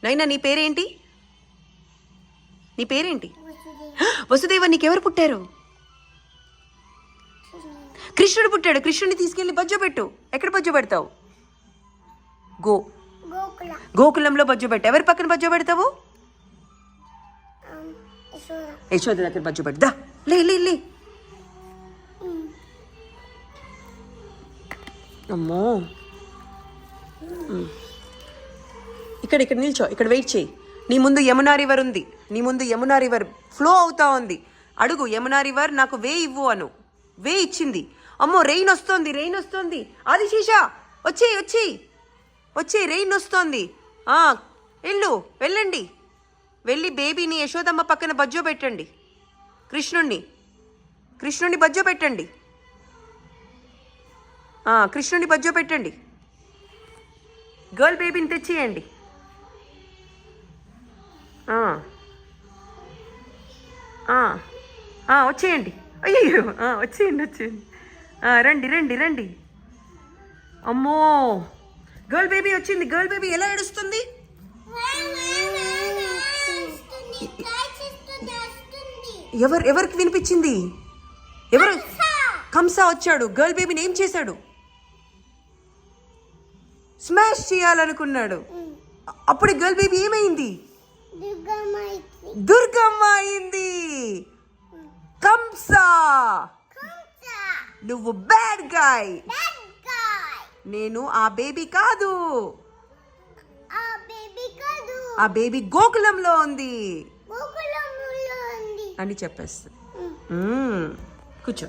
నైనా నీ పేరేంటి? నీ పేరేంటి? వసుదేవ. నీకెవరు పుట్టారు? కృష్ణుడు పుట్టాడు. కృష్ణుడిని తీసుకెళ్ళి బజ్జో పెట్టు. ఎక్కడ బజ్జో పెడతావు? గోకులంలో బజ్జో పెట్టు. ఎవరి పక్కన బజ్జో పెడతావు? యశోద దగ్గర బజ్జో పెట్టు. దా లే లే లే. అమ్మో, ఇక్కడ ఇక్కడ నిల్చో. ఇక్కడ వెయిట్ చేయి. నీ ముందు యమునా రివర్ ఉంది. నీ ముందు యమునా రివర్ ఫ్లో అవుతా ఉంది. అడుగు, యమునా రివర్ నాకు వే ఇవ్వు అను. వే ఇచ్చింది. అమ్మో, రెయిన్ వస్తుంది, రెయిన్ వస్తుంది. అది శీషా వచ్చేయి, వచ్చేయి, వచ్చేయి. రెయిన్ వస్తుంది. వెళ్ళండి. వెళ్ళి బేబీని యశోదమ్మ పక్కన బజ్జో పెట్టండి. కృష్ణుణ్ణి బజ్జో పెట్టండి. కృష్ణుని బజ్జో పెట్టండి. గర్ల్ బేబీని తెచ్చేయండి. వచ్చేయండి. అయ్యో, వచ్చేయండి. రండి రండి రండి. అమ్మో, గర్ల్ బేబీ వచ్చింది. గర్ల్ బేబీ ఎలా ఏడుస్తుంది? ఎవరికి వినిపించింది? ఎవరు? కంసా వచ్చాడు. గర్ల్ బేబీని ఏం చేశాడు? స్మాష్ చేయాలనుకున్నాడు. అప్పుడు గర్ల్ బేబీ ఏమైంది? దుర్గమ్మ అయింది. కంసా, నువ్వు బ్యాడ్ గాయ్. నేను ఆ బేబీ కాదు. ఆ బేబీ గోకులంలో ఉంది అని చెప్పేస్తా. కూర్చో.